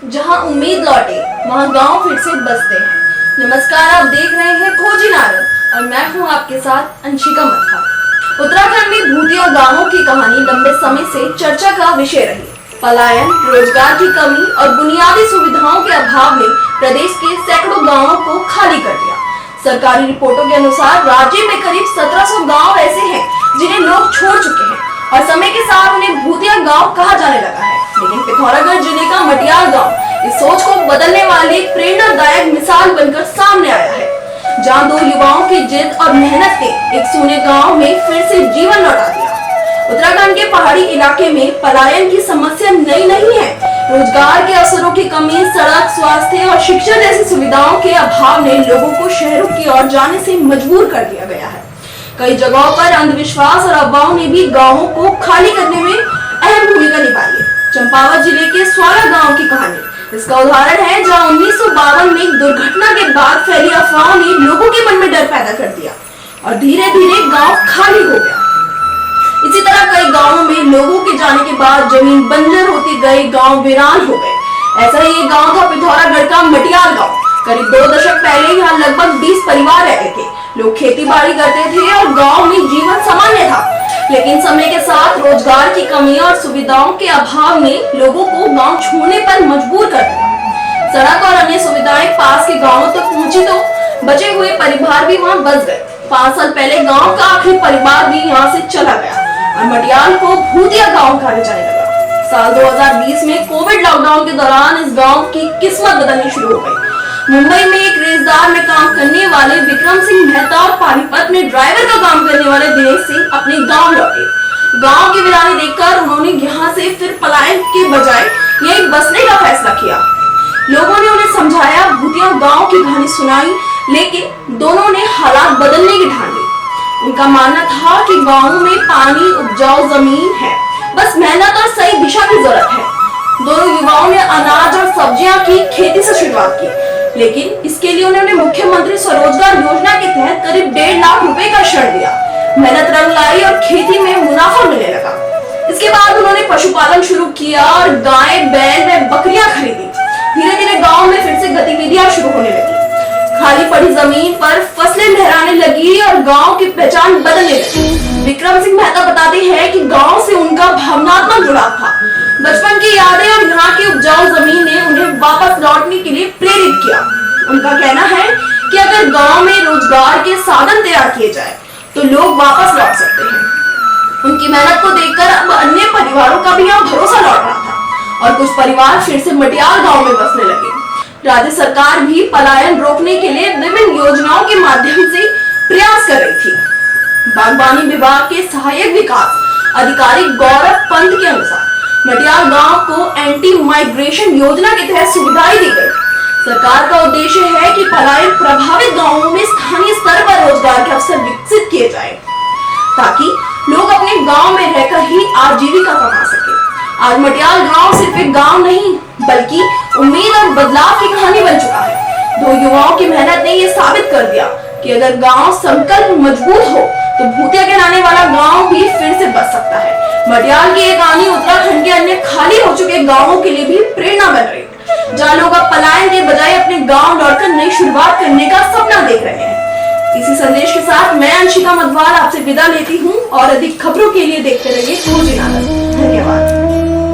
जहां उम्मीद लौटे वहां गांव फिर से बसते हैं। नमस्कार, आप देख रहे हैं खोजी नारद और मैं हूं आपके साथ अंशिका मथा। उत्तराखंड में भूतिया गांवों की कहानी लंबे समय से चर्चा का विषय रही। पलायन, रोजगार की कमी और बुनियादी सुविधाओं के अभाव ने प्रदेश के सैकड़ों गांवों को खाली कर दिया। सरकारी रिपोर्टों के अनुसार राज्य में करीब 1700 गांव ऐसे हैं जिन्हें लोग छोड़ चुके हैं और समय के साथ उन्हें भूतिया गांव कहा जाने लगा है। लेकिन पिथौरागढ़ जिले का मटियाल गांव इस सोच को बदलने वाली एक प्रेरणादायक मिसाल बनकर सामने आया है, जहां दो युवाओं की जिद और मेहनत ने एक सूने गांव में फिर से जीवन लौटा दिया। उत्तराखंड के पहाड़ी इलाके में पलायन की समस्या नई नहीं है। रोजगार के अवसरों की कमी, सड़क, स्वास्थ्य और शिक्षा जैसी सुविधाओं के अभाव ने लोगों को शहरों की ओर जाने से मजबूर कर दिया गया है। कई जगहों पर अंधविश्वास और अफवाहों ने भी गांवों को खाली करने में अहम भूमिका निभाई है। चंपावत जिले के स्वाला गांव की कहानी इसका उदाहरण है, जहां 1952 में एक दुर्घटना के बाद फैली अफवाहों ने लोगों के मन में डर पैदा कर दिया और धीरे धीरे गांव खाली हो गया। इसी तरह कई गांवों में लोगों के जाने के बाद जमीन बंजर होती गई, गांव वीरान हो गए। ऐसा ही एक गांव था पिथौरागढ़ का मटियाल गांव। करीब 2 दशक पहले यहाँ लगभग 20 परिवार रहते थे। लोग खेती बाड़ी करते थे और गांव में जीवन सामान्य था। लेकिन समय के साथ रोजगार की कमी और सुविधाओं के अभाव ने लोगों को गांव छोड़ने पर मजबूर कर दिया। सड़क और अन्य सुविधाएं पास के गांवों तक पहुंची तो बचे हुए परिवार भी वहां बस गए। 5 साल पहले गांव का आखिरी परिवार भी यहां से चला गया और मटियाल को भूतिया गांव कहा जाने लगा। साल 2020 में कोविड लॉकडाउन के दौरान इस गांव की किस्मत बदलनी शुरू हो गई। मुंबई में एक रेजदार में काम करने वाले विक्रम सिंह मेहता और पानीपत में ड्राइवर का काम करने वाले दिनेश सिंह अपने गांव लौटे। गांव की वीरानी देखकर उन्होंने यहाँ से फिर पलायन के बजाय यहीं बसने का फैसला किया। लोगों ने उन्हें समझाया, भूतिया गांव की कहानी सुनाई, लेकिन दोनों ने हालात बदलने की ठान ली। उनका मानना था कि गाँव में पानी, उपजाऊ जमीन है, बस मेहनत और सही दिशा की जरूरत है। दोनों युवाओं ने अनाज और सब्जियां की खेती से शुरुआत की, लेकिन इसके लिए उन्होंने मुख्यमंत्री स्वरोजगार योजना के तहत करीब 1.5 लाख रुपए का ऋण लिया। मेहनत रंग लाई और खेती में मुनाफा मिलने लगा। इसके बाद उन्होंने पशुपालन शुरू किया और गाय, बैल व बकरियां खरीदी। धीरे धीरे गांव में फिर से गतिविधियां शुरू होने लगी। खाली पड़ी जमीन पर फसलें लहराने लगी और गांव की पहचान बदलने लगी। विक्रम सिंह मेहता बताते हैं कि गांव से उनका भावनात्मक जुड़ाव था। बचपन की यादें और यहाँ की उपजाऊ जमीन ने उन्हें वापस लौटने के लिए प्रेरित किया। उनका कहना है कि अगर गांव में रोजगार के साधन तैयार किए जाए तो लोग वापस लौट सकते हैं। उनकी मेहनत को देखकर अब अन्य परिवारों का भी यहाँ भरोसा लौट रहा था और कुछ परिवार फिर से मटियाल गांव में बसने लगे। राज्य सरकार भी पलायन रोकने के लिए विभिन्न योजनाओं के माध्यम से प्रयास कर रही थी। बागवानी विभाग के सहायक विकास अधिकारी गौरव पंत के अनुसार मटियाल गांव को एंटी माइग्रेशन योजना के तहत सुविधाएं दी गई। सरकार का उद्देश्य है कि पलायन प्रभावित गांवों में स्थानीय स्तर पर रोजगार के अवसर विकसित किए जाए, ताकि लोग अपने गांव में रहकर ही आजीविका कमा सके। आज मटियाल गांव सिर्फ एक गांव नहीं, बल्कि उम्मीद और बदलाव की कहानी बन चुका है। 2 युवाओं की मेहनत ने यह साबित कर दिया कि अगर गांव संकल्प मजबूत हो तो भूतिया कहलाने वाला गांव भी फिर से बच सकता है। मटियाल की एक कहानी उत्तराखंड के अन्य खाली हो चुके गांवों के लिए भी प्रेरणा बन रही है, जहां लोग अब पलायन के बजाय अपने गांव लौटकर नई शुरुआत करने का सपना देख रहे हैं। इसी संदेश के साथ मैं अंशिका मधवाल आपसे विदा लेती हूँ और अधिक खबरों के लिए देखते रहिए खोजी नारद। धन्यवाद।